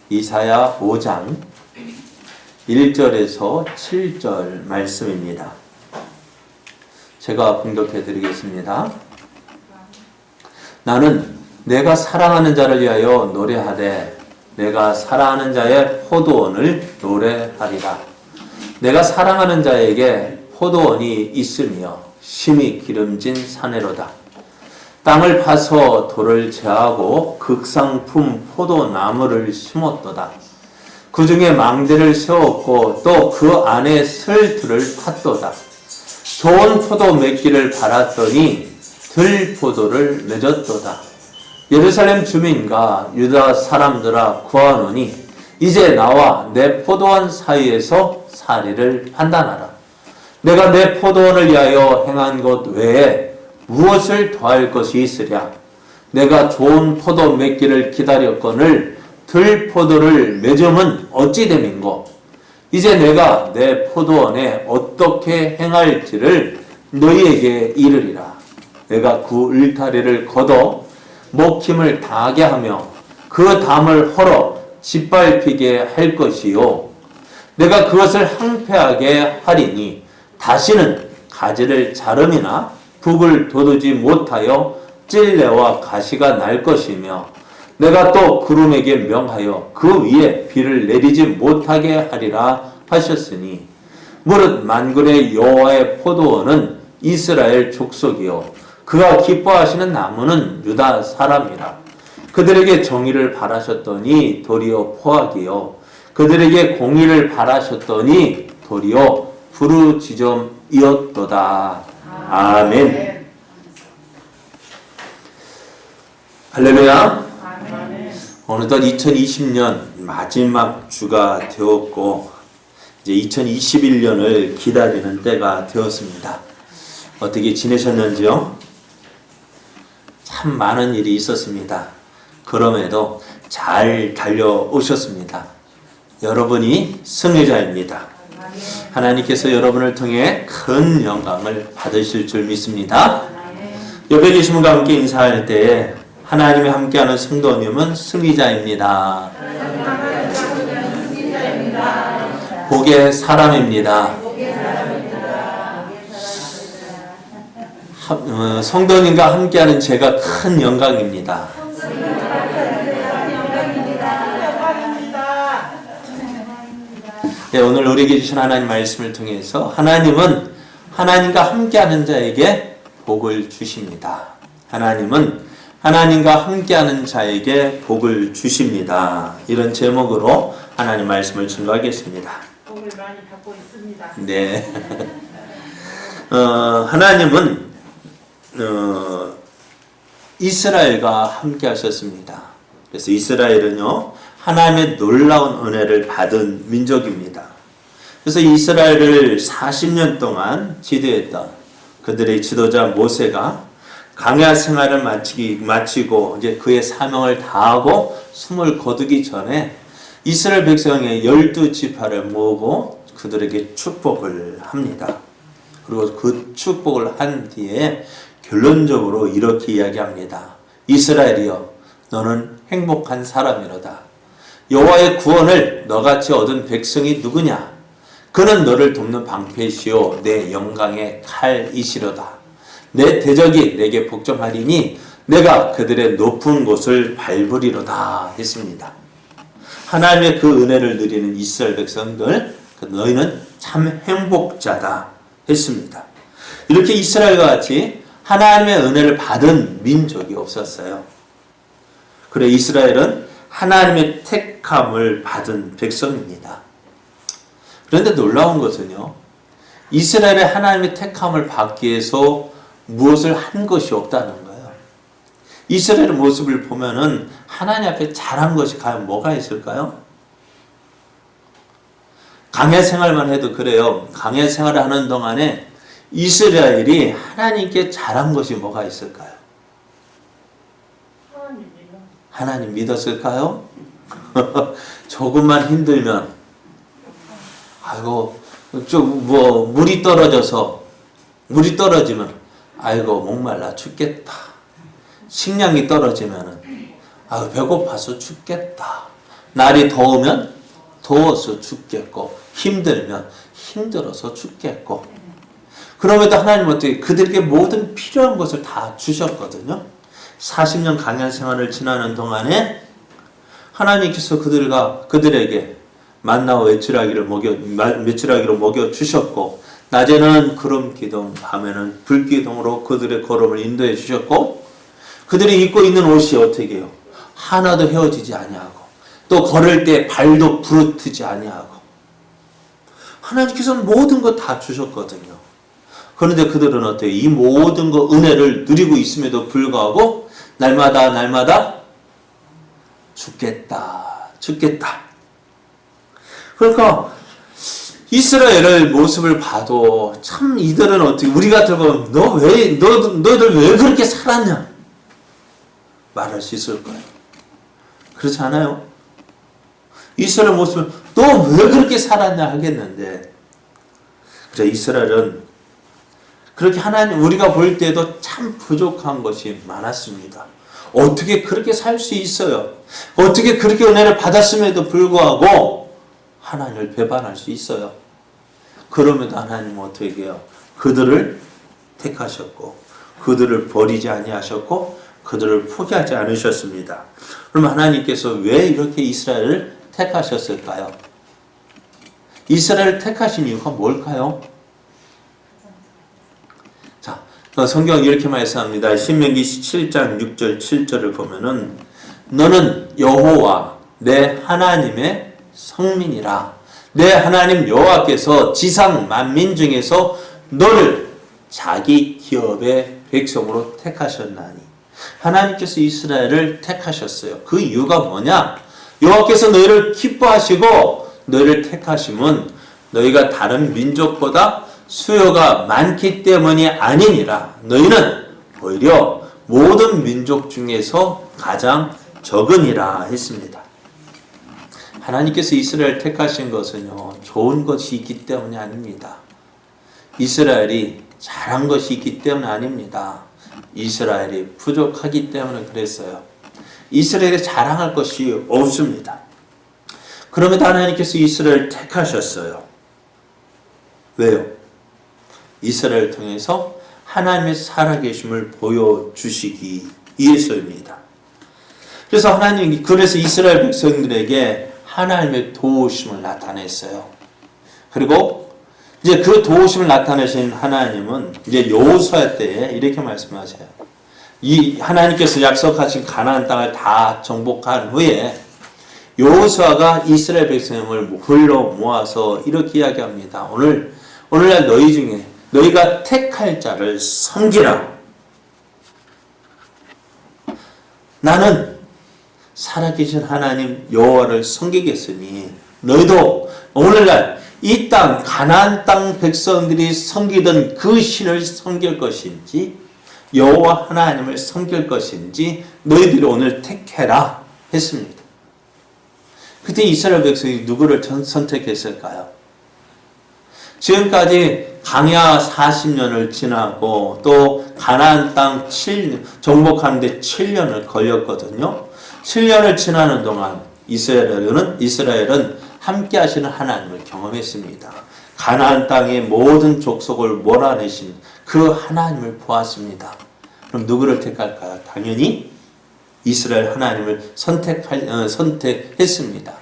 이사야 5장 1절에서 7절 말씀입니다. 제가 봉독해 드리겠습니다. 나는 내가 사랑하는 자를 위하여 노래하되 내가 사랑하는 자의 포도원을 노래하리라. 내가 사랑하는 자에게 포도원이 있으며 심히 기름진 사내로다. 땅을 파서 돌을 제하고 극상품 포도나무를 심었도다. 그 중에 망대를 세웠고 또 그 안에 설들을 팠도다. 좋은 포도 맺기를 바랐더니 들포도를 맺었도다. 예루살렘 주민과 유다 사람들아 구하노니 이제 나와 내 포도원 사이에서 사리를 판단하라. 내가 내 포도원을 위하여 행한 것 외에 무엇을 더할 것이 있으랴. 내가 좋은 포도 맺기를 기다렸거늘 들포도를 맺음은 어찌 됨인고. 이제 내가 내 포도원에 어떻게 행할지를 너희에게 이르리라. 내가 그 울타리를 걷어 먹힘을 당하게 하며 그 담을 헐어 짓밟히게 할 것이요. 내가 그것을 항폐하게 하리니 다시는 가지를 자름이나 북을 돋우지 못하여 찔레와 가시가 날 것이며 내가 또 구름에게 명하여 그 위에 비를 내리지 못하게 하리라 하셨으니 무릇 만군의 여호와의 포도원은 이스라엘 족속이요 그가 기뻐하시는 나무는 유다 사람이라. 그들에게 정의를 바라셨더니 도리어 포악이요 그들에게 공의를 바라셨더니 도리어 부르짖음이었도다. 아멘. 할렐루야. 어느덧 2020년 마지막 주가 되었고 이제 2021년을 기다리는 때가 되었습니다. 어떻게 지내셨는지요? 참 많은 일이 있었습니다. 그럼에도 잘 달려오셨습니다. 여러분이 승리자입니다. 하나님께서 여러분을 통해 큰 영광을 받으실 줄 믿습니다. 옆에 계신 분과 함께 인사할 때에 하나님이 함께하는 성도님은 승리자입니다. 복의 사람입니다. 성도님과 함께하는 제가 큰 영광입니다. 네, 오늘 우리에게 주신 하나님 말씀을 통해서 하나님은 하나님과 함께하는 자에게 복을 주십니다. 하나님은 하나님과 함께하는 자에게 복을 주십니다. 이런 제목으로 하나님 말씀을 증거하겠습니다. 복을 많이 받고 있습니다. 네. 하나님은 이스라엘과 함께 하셨습니다. 그래서 이스라엘은요 하나님의 놀라운 은혜를 받은 민족입니다. 그래서 이스라엘을 40년 동안 지도했던 그들의 지도자 모세가 광야 생활을 마치고 이제 그의 사명을 다하고 숨을 거두기 전에 이스라엘 백성의 12지파를 모으고 그들에게 축복을 합니다. 그리고 그 축복을 한 뒤에 결론적으로 이렇게 이야기합니다. 이스라엘이여 너는 행복한 사람이로다. 여호와의 구원을 너같이 얻은 백성이 누구냐? 그는 너를 돕는 방패시오 내 영광의 칼이시로다. 내 대적이 내게 복종하리니 내가 그들의 높은 곳을 밟으리로다 했습니다. 하나님의 그 은혜를 누리는 이스라엘 백성들 너희는 참 행복자다 했습니다. 이렇게 이스라엘과 같이 하나님의 은혜를 받은 민족이 없었어요. 그래 이스라엘은 하나님의 택함을 받은 백성입니다. 그런데 놀라운 것은요. 이스라엘의 하나님의 택함을 받기 위해서 무엇을 한 것이 없다는 거예요. 이스라엘의 모습을 보면은 하나님 앞에 잘한 것이 과연 뭐가 있을까요? 광야 생활만 해도 그래요. 광야 생활을 하는 동안에 이스라엘이 하나님께 잘한 것이 뭐가 있을까요? 하나님 믿었을까요? 조금만 힘들면 아이고 좀 물이 떨어지면 아이고 목말라 죽겠다. 식량이 떨어지면은 아유 배고파서 죽겠다. 날이 더우면 더워서 죽겠고 힘들면 힘들어서 죽겠고 그럼에도 하나님은 어떻게 그들에게 모든 필요한 것을 다 주셨거든요. 40년 강연 생활을 지나는 동안에 하나님께서 그들에게 만나와 메추라기로 먹여 주셨고 낮에는 구름 기둥, 밤에는 불 기둥으로 그들의 걸음을 인도해 주셨고 그들이 입고 있는 옷이 어떻게 해요? 하나도 헤어지지 아니하고 또 걸을 때 발도 부르트지 아니하고 하나님께서는 모든 것 다 주셨거든요. 그런데 그들은 어때요? 이 모든 거 은혜를 누리고 있음에도 불구하고 날마다 죽겠다. 그러니까 이스라엘의 모습을 봐도 참 이들은 어떻게 우리 같으면 너희들 왜 그렇게 살았냐 말할 수 있을 거예요. 그렇지 않아요? 이스라엘 모습을 너 왜 그렇게 살았냐 하겠는데 그래 이스라엘은 그렇게 하나님 우리가 볼 때도 참 부족한 것이 많았습니다. 어떻게 그렇게 살 수 있어요? 어떻게 그렇게 은혜를 받았음에도 불구하고 하나님을 배반할 수 있어요? 그럼에도 하나님은 어떻게 해요? 그들을 택하셨고 그들을 버리지 아니하셨고 그들을 포기하지 않으셨습니다. 그럼 하나님께서 왜 이렇게 이스라엘을 택하셨을까요? 이스라엘을 택하신 이유가 뭘까요? 자, 성경 이렇게 말씀합니다. 신명기 17장 6절 7절을 보면은 너는 여호와 내 하나님의 성민이라. 내 하나님 여호와께서 지상 만민 중에서 너를 자기 기업의 백성으로 택하셨나니. 하나님께서 이스라엘을 택하셨어요. 그 이유가 뭐냐? 여호와께서 너희를 기뻐하시고 너희를 택하심은 너희가 다른 민족보다 수요가 많기 때문이 아니니라. 너희는 오히려 모든 민족 중에서 가장 적으니라 했습니다. 하나님께서 이스라엘을 택하신 것은요, 좋은 것이 있기 때문이 아닙니다. 이스라엘이 잘한 것이 있기 때문이 아닙니다. 이스라엘이 부족하기 때문에 그랬어요. 이스라엘이 자랑할 것이 없습니다. 그럼에도 하나님께서 이스라엘을 택하셨어요. 왜요? 이스라엘을 통해서 하나님의 살아계심을 보여주시기 위해서입니다. 그래서 이스라엘 백성들에게 하나님의 도우심을 나타냈어요. 그리고 이제 그 도우심을 나타내신 하나님은 이제 여호수아 때에 이렇게 말씀하세요. 이 하나님께서 약속하신 가나안 땅을 다 정복한 후에 여호수아가 이스라엘 백성을 불러 모아서 이렇게 이야기합니다. 오늘날 너희 중에 너희가 택할 자를 섬기라. 나는 살아계신 하나님 여호와를 섬기겠으니 너희도 오늘날 이 땅 가나안 땅 백성들이 섬기던 그 신을 섬길 것인지 여호와 하나님을 섬길 것인지 너희들이 오늘 택해라 했습니다. 그때 이스라엘 백성이 누구를 선택했을까요? 지금까지 광야 40년을 지나고 또 가나안 땅 정복하는데 7년을 걸렸거든요. 7년을 지나는 동안 이스라엘은 함께 하시는 하나님을 경험했습니다. 가나안 땅의 모든 족속을 몰아내신 그 하나님을 보았습니다. 그럼 누구를 택할까요? 당연히 이스라엘 하나님을 선택했습니다.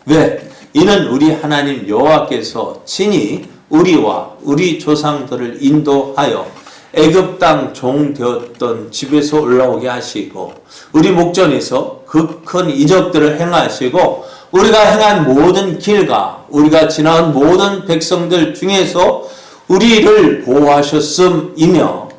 왜? 이는 우리 하나님 여호와께서 친히 우리와 우리 조상들을 인도하여 애굽 땅 종 되었던 집에서 올라오게 하시고 우리 목전에서 그 큰 이적들을 행하시고 우리가 행한 모든 길과 우리가 지나온 모든 백성들 중에서 우리를 보호하셨음이며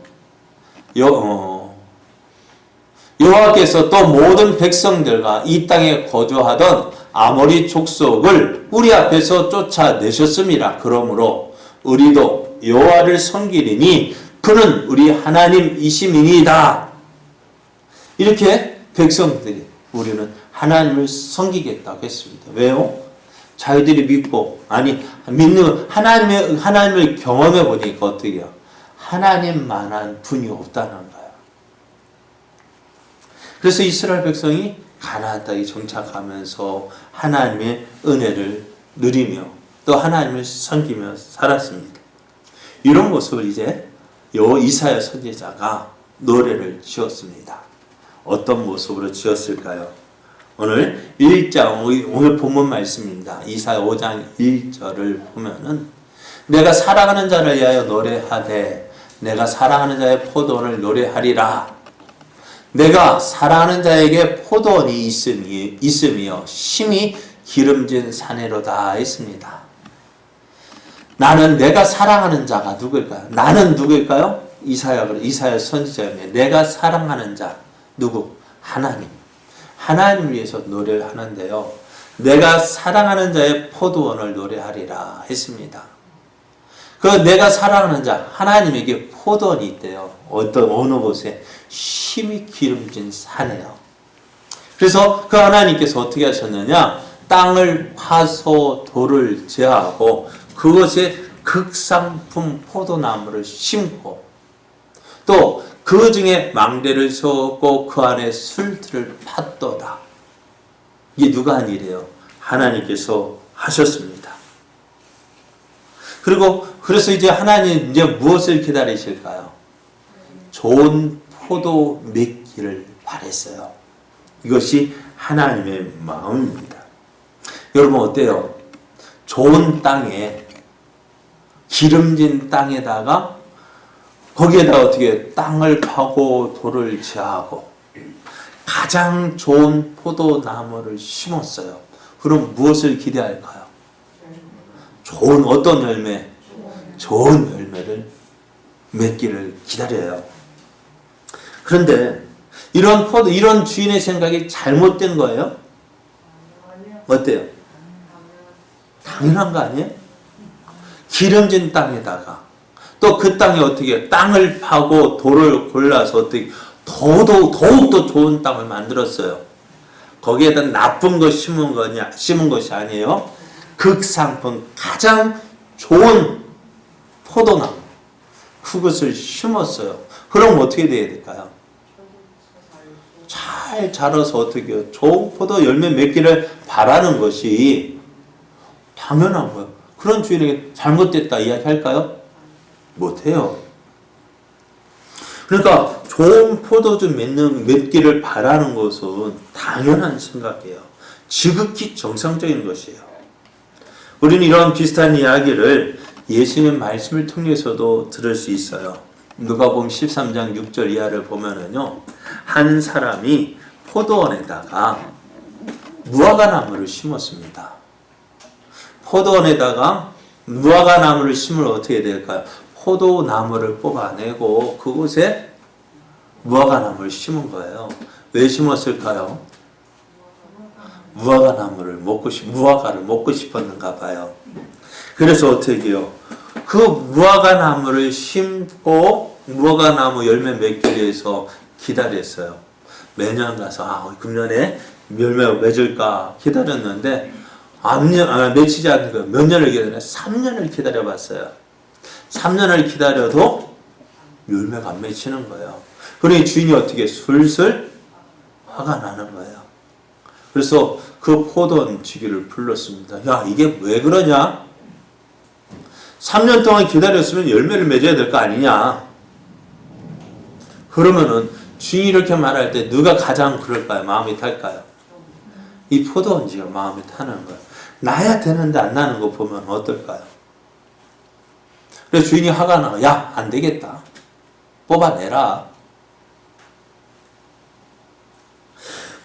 여호와께서 또 모든 백성들과 이 땅에 거주하던 아모리 족속을 우리 앞에서 쫓아내셨음이라. 그러므로 우리도 여호와를 섬기리니 그는 우리 하나님이심이니이다. 이렇게 백성들이 우리는 하나님을 섬기겠다고 했습니다. 왜요? 자기들이 믿고 믿는 하나님을 경험해 보니까 어떻게 해요? 하나님만한 분이 없다는 거예요. 그래서 이스라엘 백성이 가나안 땅에 정착하면서 하나님의 은혜를 누리며 또 하나님을 섬기며 살았습니다. 이런 모습을 이제 이사야 선지자가 노래를 지었습니다. 어떤 모습으로 지었을까요? 오늘 1장, 오늘 본문 말씀입니다. 이사야 5장 1절을 보면은 내가 사랑하는 자를 위하여 노래하되 내가 사랑하는 자의 포도원을 노래하리라. 내가 사랑하는 자에게 포도원이 있으며 심히 기름진 사내로다 했습니다. 나는 내가 사랑하는 자가 누구일까요? 나는 누구일까요? 이사야 선지자입니다. 내가 사랑하는 자 누구? 하나님. 하나님을 위해서 노래를 하는데요. 내가 사랑하는 자의 포도원을 노래하리라 했습니다. 그 내가 사랑하는 자 하나님에게 포도원이 있대요. 어느 곳에 심히 기름진 산이에요. 그래서 그 하나님께서 어떻게 하셨느냐? 땅을 파서 돌을 제하고 그것에 극상품 포도나무를 심고 또 그 중에 망대를 세웠고 그 안에 술들을 팠도다. 이게 누가 한 일이에요? 하나님께서 하셨습니다. 그래서 이제 하나님 이제 무엇을 기다리실까요? 좋은 포도 맺기를 바랬어요. 이것이 하나님의 마음입니다. 여러분 어때요? 좋은 땅에 기름진 땅에다가 거기에다 어떻게 땅을 파고 돌을 제하고 가장 좋은 포도나무를 심었어요. 그럼 무엇을 기대할까요? 좋은 어떤 열매? 좋은 열매를 맺기를 기다려요. 그런데 이런 주인의 생각이 잘못된 거예요? 어때요? 당연한 거 아니에요? 기름진 땅에다가 또 그 땅에 어떻게 땅을 파고 돌을 골라서 어떻게 더욱더 좋은 땅을 만들었어요. 거기에다 나쁜 거 심은 것이 아니에요. 극상품 가장 좋은 포도나무 그것을 심었어요. 그럼 어떻게 돼야 될까요? 잘 자라서 어떻게 좋은 포도 열매 맺기를 바라는 것이 당연한 거예요. 그런 주인에게 잘못됐다 이야기할까요? 못해요. 그러니까 좋은 포도주 맺기를 바라는 것은 당연한 생각이에요. 지극히 정상적인 것이에요. 우리는 이런 비슷한 이야기를 예수님 말씀을 통해서도 들을 수 있어요. 누가복음 13장 6절 이하를 보면은요, 한 사람이 포도원에다가 무화과나무를 심었습니다. 포도원에다가 무화과나무를 심으면 어떻게 될까요? 포도나무를 뽑아내고 그곳에 무화과나무를 심은 거예요. 왜 심었을까요? 무화과를 먹고 싶었는가 봐요. 그래서 어떻게 해요? 그 무화과나무를 심고 무화과나무 열매 맺기 위해서 기다렸어요. 매년 가서 금년에 열매 맺을까 기다렸는데 맺히지 않는 거예요. 몇 년을 기다려요? 3년을 기다려봤어요. 3년을 기다려도 열매가 안 맺히는 거예요. 그러니 주인이 어떻게 슬슬 화가 나는 거예요. 그래서 그 포도원 지기를 불렀습니다. 야, 이게 왜 그러냐? 3년 동안 기다렸으면 열매를 맺어야 될 거 아니냐? 그러면은 주인이 이렇게 말할 때 누가 가장 그럴까요? 마음이 탈까요? 이 포도원지가 마음이 타는 거예요. 나야 되는데 안 나는 거 보면 어떨까요? 그래서 주인이 화가 나. 야, 안 되겠다. 뽑아내라.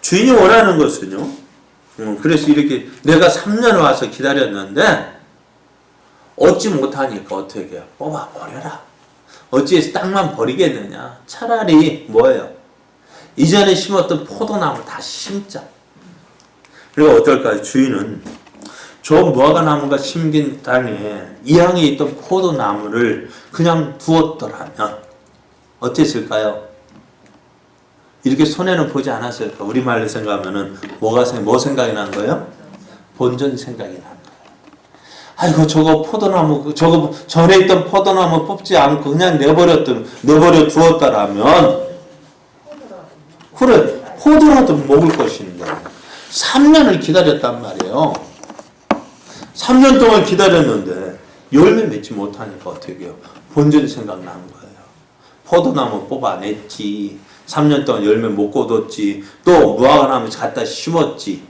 주인이 원하는 것은요. 그래서 이렇게 내가 3년 와서 기다렸는데 얻지 못하니까 어떻게 해요? 뽑아버려라. 어찌해서 땅만 버리겠느냐. 차라리 뭐예요? 이전에 심었던 포도나무 다 심자. 그리고 어떨까요? 주인은 저 무화과나무가 심긴 땅에 이항에 있던 포도나무를 그냥 두었더라면 어땠을까요? 이렇게 손해는 보지 않았을까? 우리말로 생각하면은 뭐 생각이 난 거예요? 본전 생각이 난 거예요. 아이고 저거 포도나무 저거 전에 있던 포도나무 뽑지 않고 그냥 내버려 두었더라면 그래 포도라도 먹을 것인데 3년을 기다렸단 말이에요. 3년 동안 기다렸는데 열매 맺지 못하니까 어떻게 해요? 본전이 생각나는 거예요. 포도나무 뽑아냈지. 3년 동안 열매 못 거뒀지. 또 무화과나무 갖다 심었지.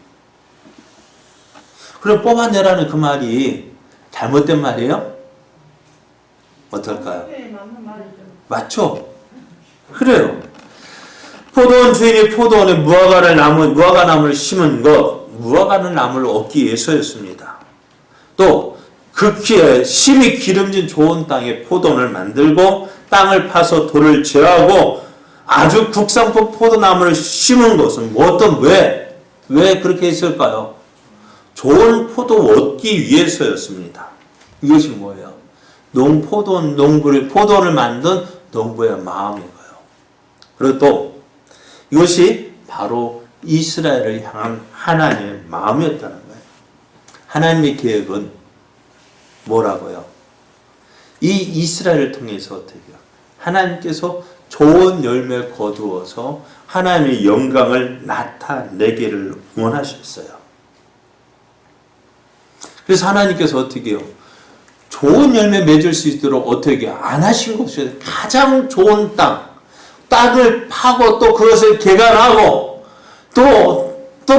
그럼 뽑아내라는 그 말이 잘못된 말이에요? 어떨까요? 네, 맞는 말이죠. 맞죠? 그래요. 포도원 주인이 포도원에 무화과 나무를 심은 것, 무화과 나무를 얻기 위해서였습니다. 또 극히에 심이 기름진 좋은 땅에 포도원을 만들고 땅을 파서 돌을 제하고 아주 국산품 포도나무를 심은 것은 왜 그렇게 했을까요? 좋은 포도 얻기 위해서였습니다. 이것이 뭐예요? 포도원을 만든 농부의 마음인 거예요. 그리고 또 이것이 바로 이스라엘을 향한 하나님의 마음이었다는 거예요. 하나님의 계획은 뭐라고요? 이 이스라엘을 통해서 어떻게 해요? 하나님께서 좋은 열매 거두어서 하나님의 영광을 나타내기를 원하셨어요. 그래서 하나님께서 어떻게 해요? 좋은 열매 맺을 수 있도록 어떻게 안 하신 것이 가장 좋은 땅을 파고 또 그것을 개간하고 또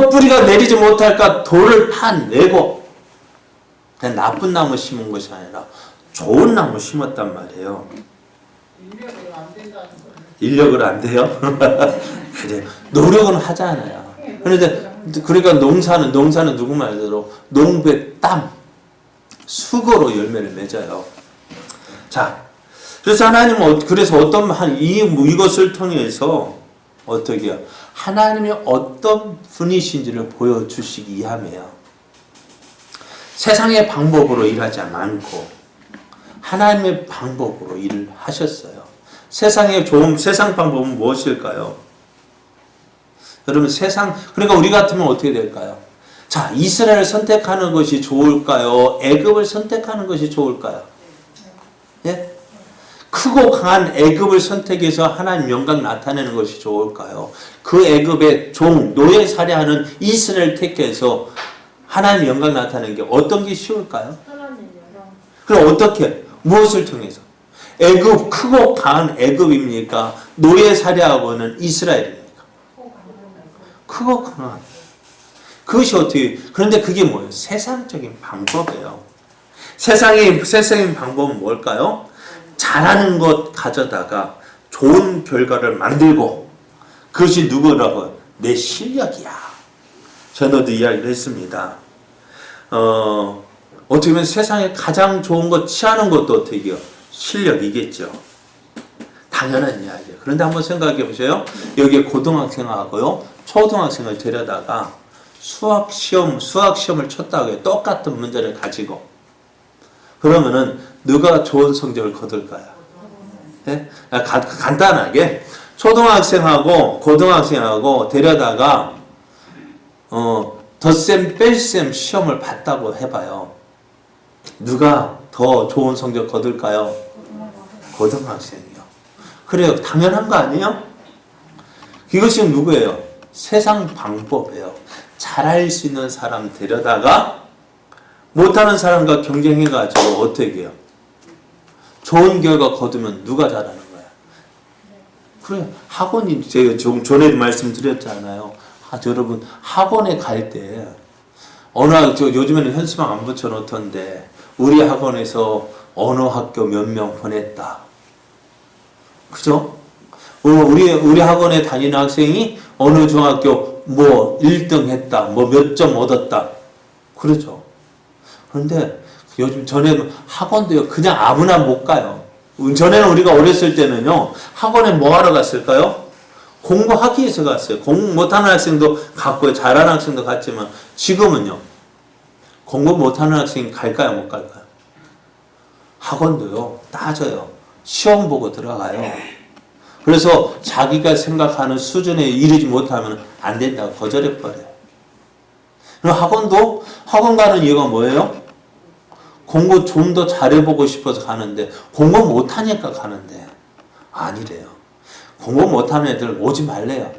뿌리가 내리지 못할까 돌을 파내고 그냥 나쁜 나무 심은 것이 아니라 좋은 나무 심었단 말이에요. 인력은 안 된다는 거예요. 인력을 안 돼요? 그래 노력은 하잖아요. 그런데 그러니까 농사는 누구 말대로 농부의 땀, 수고로 열매를 맺어요. 자, 그래서 하나님은 이것을 통해서 어떻게 해요? 하나님이 어떤 분이신지를 보여주시기 위함이에요. 세상의 방법으로 일하지 않고 하나님의 방법으로 일을 하셨어요. 세상 방법은 무엇일까요? 여러분 그러니까 우리 같으면 어떻게 될까요? 자, 이스라엘을 선택하는 것이 좋을까요? 애굽을 선택하는 것이 좋을까요? 예? 크고 강한 애굽을 선택해서 하나님 영광 나타내는 것이 좋을까요? 그 애굽의 노예 살해하는 이스라엘 택해서 하나님 영광 나타내는 게 어떤 게 쉬울까요? 하나님 영광. 그럼 어떻게? 무엇을 통해서? 크고 강한 애굽입니까? 노예 살해하고는 이스라엘입니까? 크고 강한. 그런데 그게 뭐예요? 세상적인 방법이에요. 세상의 방법은 뭘까요? 잘하는 것 가져다가 좋은 결과를 만들고 그것이 누구라고요? 내 실력이야. 전에도 이야기를 했습니다. 어떻게 보면 세상에 가장 좋은 것 취하는 것도 어떻게 해요? 실력이겠죠. 당연한 이야기예요. 그런데 한번 생각해 보세요. 여기에 고등학생하고요, 초등학생을 데려다가 수학 시험을 쳤다고 해요. 똑같은 문제를 가지고. 그러면은 누가 좋은 성적을 거둘까요? 네? 간단하게 초등학생하고 고등학생하고 데려다가 덧셈 뺄셈 시험을 봤다고 해봐요. 누가 더 좋은 성적 거둘까요? 고등학생이요. 그래요. 당연한 거 아니에요? 이것이 누구예요? 세상 방법이에요. 잘할 수 있는 사람 데려다가 못하는 사람과 경쟁해가지고 어떻게 해요? 좋은 결과 거두면 누가 잘하는 거야? 그래, 학원이 제가 조금 전에도 말씀드렸잖아요. 여러분 학원에 갈 때 요즘에는 현수막 안 붙여놓던데 우리 학원에서 어느 학교 몇 명 보냈다. 그죠? 우리 학원에 다니는 학생이 어느 중학교 1등 했다. 몇 점 얻었다. 그러죠. 그런데 요즘 전에는 학원도요, 그냥 아무나 못 가요. 전에는 우리가 어렸을 때는요, 학원에 뭐 하러 갔을까요? 공부하기 위해서 갔어요. 공부 못하는 학생도 갔고요. 잘하는 학생도 갔지만, 지금은요, 공부 못하는 학생이 갈까요? 못 갈까요? 학원도요, 따져요. 시험 보고 들어가요. 그래서 자기가 생각하는 수준에 이르지 못하면 안 된다고 거절해버려요. 그럼 학원 가는 이유가 뭐예요? 공부 좀 더 잘해보고 싶어서 가는데, 공부 못하니까 가는데, 아니래요. 공부 못하는 애들 오지 말래요.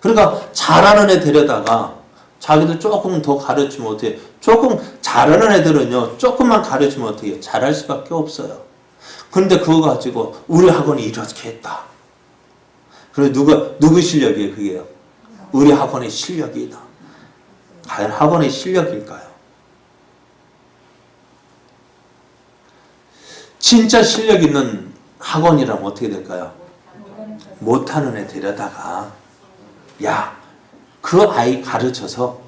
그러니까 잘하는 애 데려다가 자기들 조금 더 가르치면 어떻게, 조금 잘하는 애들은요, 조금만 가르치면 어떻게 잘할 수밖에 없어요. 그런데 그거 가지고 우리 학원이 이렇게 했다. 그래 누구 실력이에요, 그게요? 우리 학원의 실력이다. 과연 학원의 실력일까요? 진짜 실력 있는 학원이라면 어떻게 될까요? 못하는 애 데려다가 야, 그 아이 가르쳐서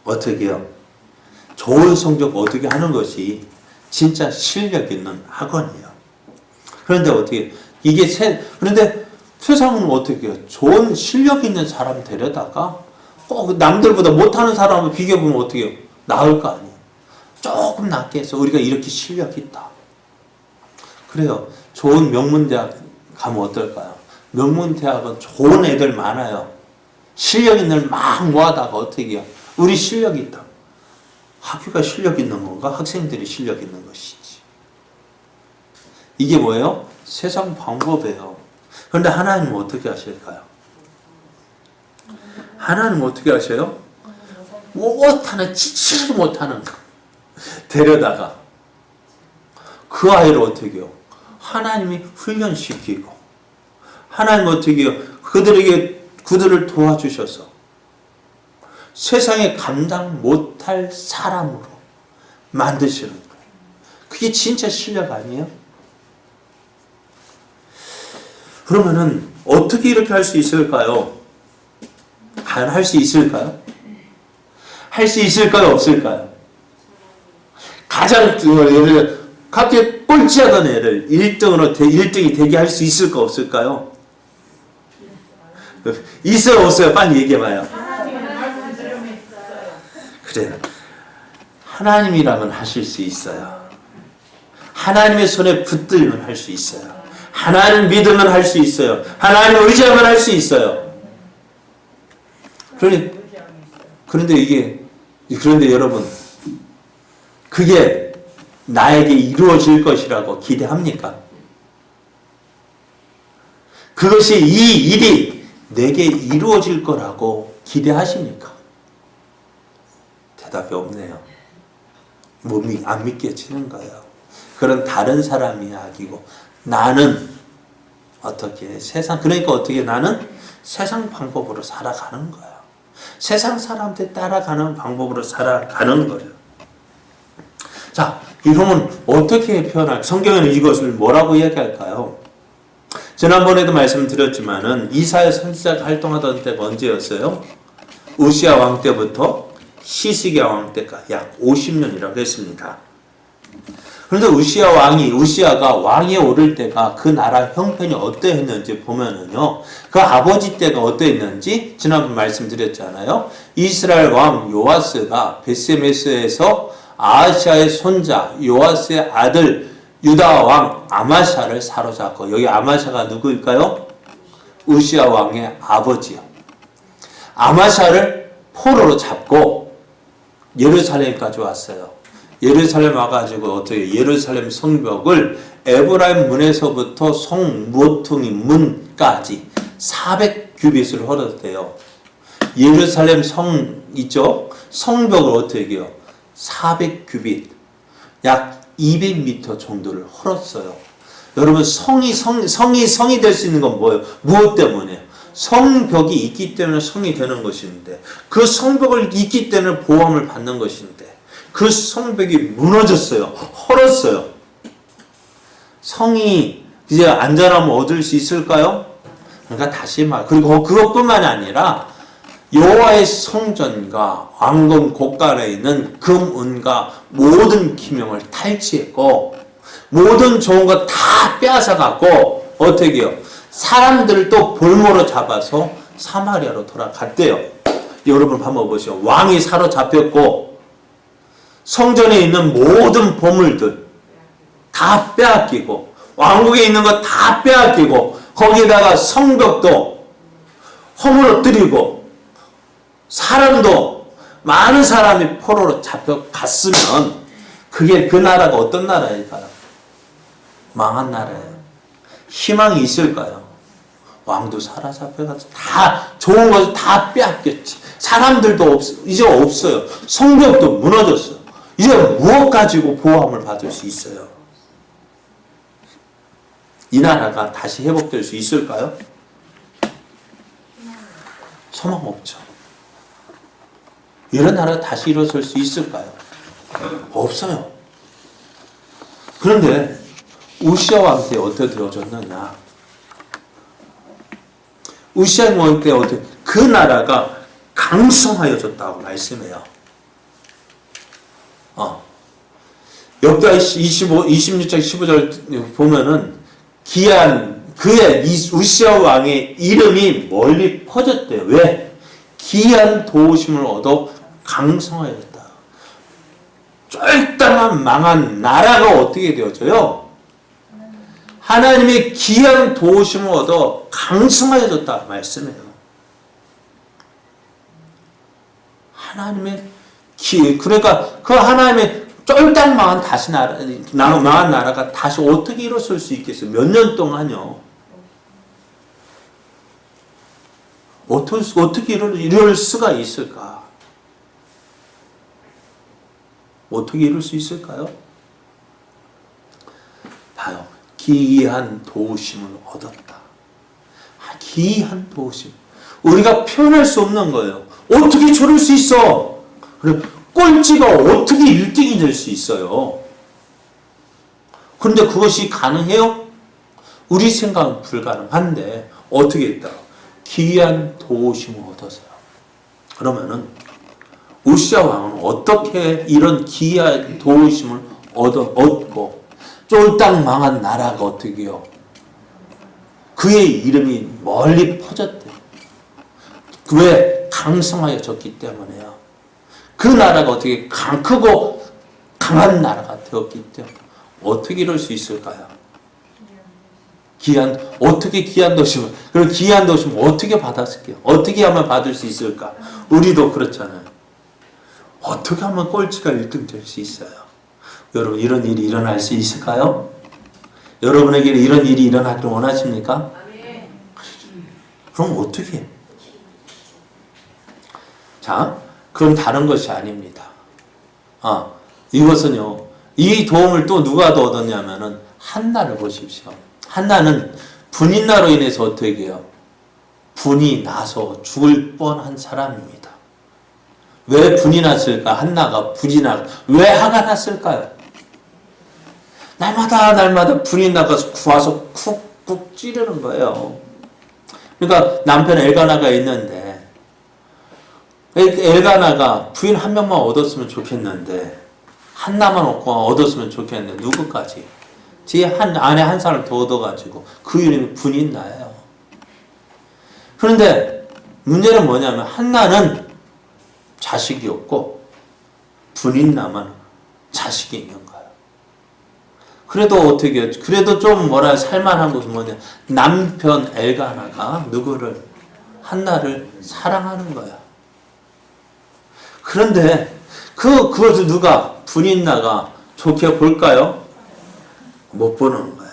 어떻게 해요? 좋은 성적 어떻게 하는 것이 진짜 실력 있는 학원이에요. 그런데 어떻게 그런데 세상은 어떻게 해요? 좋은 실력 있는 사람 데려다가 꼭 남들보다 못하는 사람을 비교해보면 어떻게 해요? 나을 거 아니에요. 조금 낮게 해서 우리가 이렇게 실력이 있다. 그래요. 좋은 명문대학 가면 어떨까요? 명문대학은 좋은 애들 많아요. 실력 있는 애들 막 모아다가 어떻게 해요? 우리 실력이 있다. 학교가 실력 있는 건가? 학생들이 실력 있는 것이지. 이게 뭐예요? 세상 방법이에요. 그런데 하나님은 어떻게 하실까요? 하나님은 어떻게 하셔요? 못하는, 지치지 못하는 데려다가 그 아이를 어떻게 해요? 하나님이 훈련시키고 하나님 어떻게 해요? 그들을 도와주셔서 세상에 감당 못할 사람으로 만드시는 거예요. 그게 진짜 실력 아니에요? 그러면은 어떻게 이렇게 할 수 있을까요? 과연 할 수 있을까요? 할 수 있을까요? 없을까요? 가장 예를 학교에 꼴찌하던 애를 1등이 되게 할 수 있을까 없을까요? 있어요 없어요? 빨리 얘기해봐요. 그래요. 하나님이라면 하실 수 있어요. 하나님의 손에 붙들면 할 수 있어요. 하나님 믿으면 할 수 있어요. 하나님 의지하면 할 수 있어요. 그런데 여러분, 그게 나에게 이루어질 것이라고 기대합니까? 그것이 이 일이 내게 이루어질 거라고 기대하십니까? 대답이 없네요. 안 믿겨지는 거예요. 그런 다른 사람 이야기고 나는 어떻게 그러니까 어떻게 나는 세상 방법으로 살아가는 거예요. 세상 사람들 따라가는 방법으로 살아가는 거예요. 자, 이러면 어떻게 표현할? 성경에는 이것을 뭐라고 이야기할까요? 지난번에도 말씀드렸지만은 이사야 선지자가 활동하던 때가 언제였어요? 우시야 왕 때부터 히스기야 왕 때까지 약 50년이라고 했습니다. 그런데 우시야가 왕에 오를 때가 그 나라 형편이 어떠했는지 보면은요, 그 아버지 때가 어떠했는지 지난번 말씀드렸잖아요. 이스라엘 왕 요아스가 베스메스에서 아하시아의 손자 요아스의 아들 유다 왕 아마샤를 사로잡고, 여기 아마샤가 누구일까요? 우시야 왕의 아버지요. 아마샤를 포로로 잡고 예루살렘까지 왔어요. 예루살렘 와가지고 어떻게 예루살렘 성벽을 에브라임 문에서부터 성 모퉁이 문까지 400규빗을 헐었대요. 예루살렘 성 있죠? 성벽을 어떻게 해요? 400규빗, 약 200m 정도를 헐었어요. 여러분, 성이 될 수 있는 건 뭐예요? 무엇 때문에? 성벽이 있기 때문에 성이 되는 것인데, 그 성벽을 있기 때문에 보호함을 받는 것인데, 그 성벽이 무너졌어요. 헐었어요. 성이 이제 안전함을 얻을 수 있을까요? 그러니까 다시 그리고 그것뿐만이 아니라 여호와의 성전과 왕궁 곳간에 있는 금, 은과 모든 기명을 탈취했고, 모든 좋은 거 다 빼앗아갖고 어떻게 해요? 사람들을 또 볼모로 잡아서 사마리아로 돌아갔대요. 여러분 한번 보시죠. 왕이 사로잡혔고 성전에 있는 모든 보물들 다 빼앗기고, 왕국에 있는 거 다 빼앗기고, 거기다가 성벽도 허물어뜨리고, 사람도 많은 사람이 포로로 잡혀갔으면 그게 그 나라가 어떤 나라일까요? 망한 나라예요. 희망이 있을까요? 왕도 사로잡혀가지고 다 좋은 것을 다 빼앗겼지. 사람들도 이제 없어요. 성벽도 무너졌어요. 이제 무엇 가지고 보호함을 받을 수 있어요? 이 나라가 다시 회복될 수 있을까요? 소망 없죠. 이런 나라가 다시 일어설 수 있을까요? 없어요. 그런데 우시아 왕 때 어떻게 되어졌느냐? 우시아 왕 때 어떻게 그 나라가 강성하여졌다고 말씀해요. 역대 26장 15절 보면은 그의 우시아 왕의 이름이 멀리 퍼졌대요. 왜? 기이한 도우심을 얻어 강성하였다. 쫄딱한 망한 나라가 어떻게 되어져요? 하나님의 기이한 도우심을 얻어 강성하여졌다 말씀해요. 하나님의 그러니까 그 하나님의 쫄딱 망한 망한 나라가 다시 어떻게 일어설 수 있겠어요? 몇 년 동안요? 어떻게 이럴 수가 있을까? 어떻게 이룰 수 있을까요? 봐요. 기이한 도우심을 얻었다. 기이한 도우심. 우리가 표현할 수 없는 거예요. 어떻게 저럴 수 있어? 그래, 꼴찌가 어떻게 1등이 될 수 있어요? 그런데 그것이 가능해요? 우리 생각은 불가능한데 어떻게 했다? 기이한 도우심을 얻어서요. 그러면은 우시아 왕은 어떻게 이런 기이한 도우심을 얻고 쫄딱 망한 나라가 어떻게 해요? 그의 이름이 멀리 퍼졌대요. 왜? 강성하여졌기 때문에요. 그 나라가 어떻게 크고 강한 나라가 되었기 때문에 어떻게 이럴 수 있을까요? 어떻게 기이한 도심을, 그럼 기이한 도심을 어떻게 받았을게요? 어떻게 하면 받을 수 있을까? 우리도 그렇잖아요. 어떻게 하면 꼴찌가 1등 될 수 있어요? 여러분, 이런 일이 일어날 수 있을까요? 여러분에게 이런 일이 일어나기를 원하십니까? 그럼 어떻게 해요? 자, 그럼 다른 것이 아닙니다. 이것은요, 이 도움을 또 누가 더 얻었냐면은 한나를 보십시오. 한나는 분인나로 인해서 어떻게 해요? 분이 나서 죽을 뻔한 사람입니다. 왜 분이 났을까? 한나가 분이 왜 화가 났을까요? 날마다 분이 나가서 구와서 쿡쿡 찌르는 거예요. 그러니까 남편 엘가나가 있는데 엘가나가 부인 한 명만 얻었으면 좋겠는데 한나만 얻었으면 좋겠는데 누구까지? 뒤에 아내 한 사람을 더 얻어가지고 그 이름이 분인나예요. 그런데 문제는 뭐냐면 한나는 자식이 없고 분인나만 자식이 있는 거예요. 그래도 어떻게 해요? 그래도 좀 살만한 것은 뭐냐? 남편 엘가나가 누구를? 한나를 사랑하는 거야. 그런데 그것을 누가? 분인나가 좋게 볼까요? 못 보는 거예요.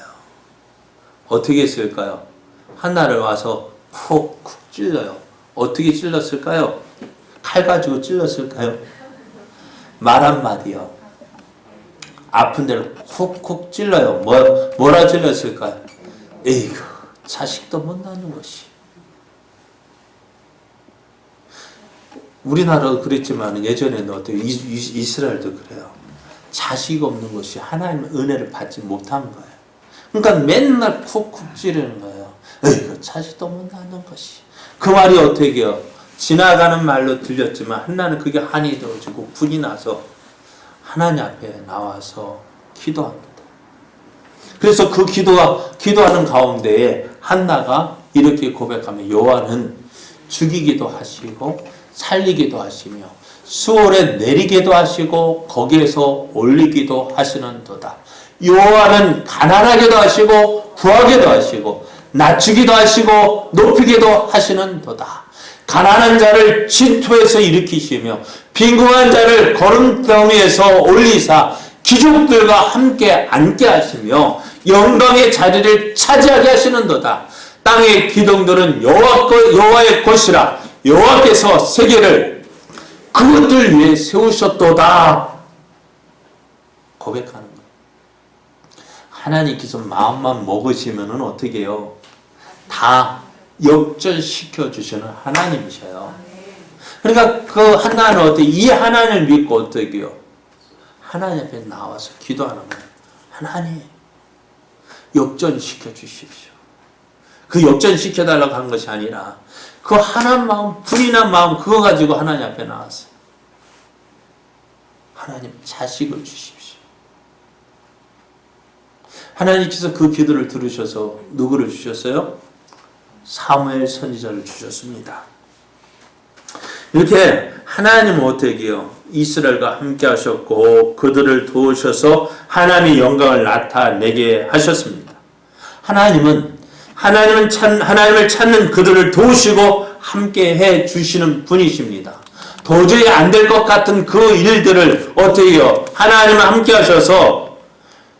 어떻게 했을까요? 한나를 와서 콕콕 찔러요. 어떻게 찔렀을까요? 칼 가지고 찔렀을까요? 말 한마디요. 아픈 데를 콕콕 찔러요. 뭐라 찔렀을까요? 에이구, 자식도 못 낳는 것이. 우리나라도 그랬지만 예전에는 어때요? 이스라엘도 그래요. 자식 없는 것이 하나님의 은혜를 받지 못한 거예요. 그러니까 맨날 쿡쿡 찌르는 거예요. 에이구, 자식도 못 낳는 것이. 그 말이 어떻게 해요? 지나가는 말로 들렸지만 한나는 그게 한이 되어지고 분이 나서 하나님 앞에 나와서 기도합니다. 그래서 그 기도하는 가운데에 한나가 이렇게 고백하며 여호와는 죽이기도 하시고 살리기도 하시며 수월에 내리기도 하시고 거기에서 올리기도 하시는도다. 여호와는 가난하게도 하시고 부하게도 하시고 낮추기도 하시고 높이기도 하시는도다. 가난한 자를 진토에서 일으키시며 빈궁한 자를 거름더미에서 올리사 귀족들과 함께 앉게 하시며 영광의 자리를 차지하게 하시는도다. 땅의 기둥들은 여호와의 것이라. 여호와께서 세계를 그것들 위해 세우셨도다. 고백하는 거예요. 하나님께서 마음만 먹으시면은 어떻게 해요? 다 역전시켜 주시는 하나님이셔요. 그러니까 그 하나는 어떻게, 이 하나님을 믿고 어떻게 해요? 하나님 앞에 나와서 기도하는 거예요. 하나님, 역전시켜 주십시오. 그 역전시켜 달라고 한 것이 아니라 그 하나님 마음, 불이 난 마음 그거 가지고 하나님 앞에 나왔어요. 하나님, 자식을 주십시오. 하나님께서 그 기도를 들으셔서 누구를 주셨어요? 사무엘 선지자를 주셨습니다. 이렇게 하나님은 어떻게 해요? 이스라엘과 함께 하셨고 그들을 도우셔서 하나님의 영광을 나타내게 하셨습니다. 하나님을 찾는 그들을 도우시고 함께 해 주시는 분이십니다. 도저히 안 될 것 같은 그 일들을 어떻게 해요? 하나님은 함께 하셔서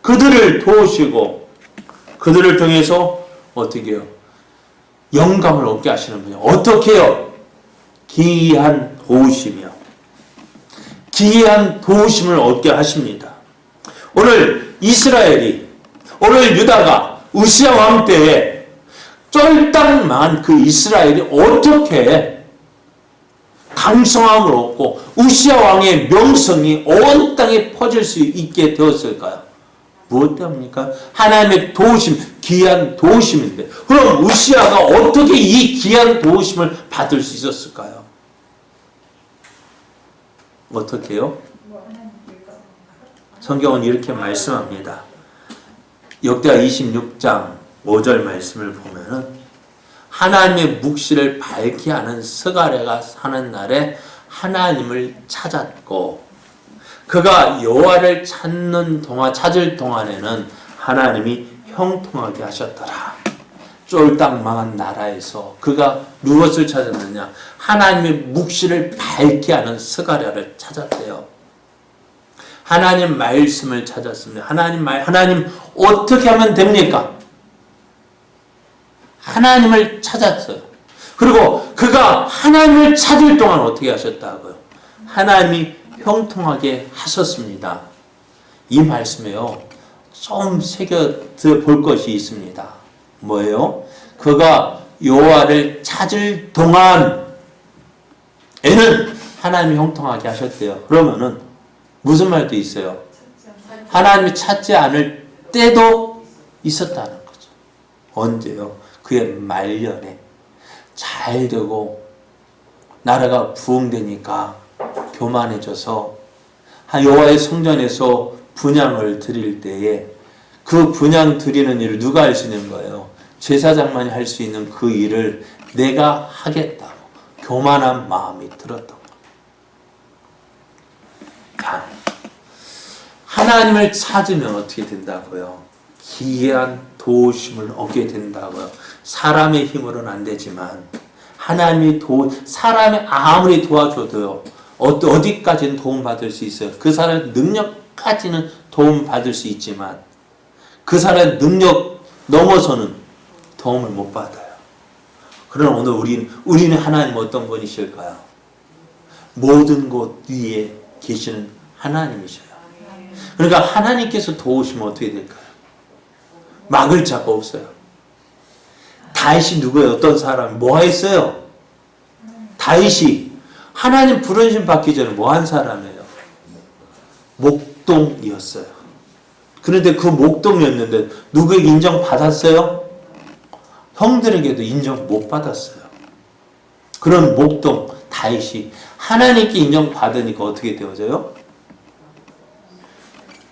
그들을 도우시고 그들을 통해서 어떻게 해요? 영감을 얻게 하시는 분이에요. 어떻게 해요? 기이한 도우시며 기이한 도우심을 얻게 하십니다. 오늘 유다가 우시야 왕 때에 쫄딱 그 이스라엘이 어떻게 강성함을 얻고 우시야 왕의 명성이 온 땅에 퍼질 수 있게 되었을까요? 무엇 때문입니까? 하나님의 도우심, 기이한 도우심인데, 그럼 우시야가 어떻게 이 기이한 도우심을 받을 수 있었을까요? 어떻게 해요? 성경은 이렇게 말씀합니다. 역대하 26장 5절 말씀을 보면은 하나님의 묵시를 밝히 하는 스가랴가 사는 날에 하나님을 찾았고 그가 여호와를 찾을 동안에는 하나님이 형통하게 하셨더라. 쫄딱 망한 나라에서 그가 무엇을 찾았느냐? 하나님의 묵시를 밝히 하는 스가랴를 찾았대요. 하나님 말씀을 찾았습니다. 하나님 어떻게 하면 됩니까? 하나님을 찾았어요. 그리고 그가 하나님을 찾을 동안 어떻게 하셨다고요? 하나님이 형통하게 하셨습니다. 이 말씀에요, 좀 새겨 볼 것이 있습니다. 뭐예요? 그가 여호와를 찾을 동안에는 하나님이 형통하게 하셨대요. 그러면은 무슨 말도 있어요? 하나님이 찾지 않을 때도 있었다는 거죠. 언제요? 그의 말년에 잘 되고 나라가 부흥되니까 교만해져서 여호와의 성전에서 분향을 드릴 때에 그 분향 드리는 일을 누가 할 수 있는 거예요? 제사장만이 할 수 있는 그 일을 내가 하겠다고 교만한 마음이 들었던 거예요. 하나님을 찾으면 어떻게 된다고요? 기이한 도우심을 얻게 된다고요. 사람의 힘으로는 안 되지만 사람이 아무리 도와줘도요, 어디까지는 도움받을 수 있어요. 그 사람의 능력까지는 도움받을 수 있지만 그 사람의 능력 넘어서는 도움을 못 받아요. 그러나 오늘 우리는 하나님 어떤 분이실까요? 모든 곳 위에 계시는 하나님이셔요. 그러니까 하나님께서 도우시면 어떻게 될까요? 막을 자가 없어요. 다윗이 누구예요? 어떤 사람이 뭐 했어요? 다윗이 하나님 부르심 받기 전에 뭐 한 사람이에요? 목동이었어요. 그런데 그 목동이었는데 누구에게 인정받았어요? 형들에게도 인정 못 받았어요. 그런 목동 다윗이 하나님께 인정받으니까 어떻게 되어져요?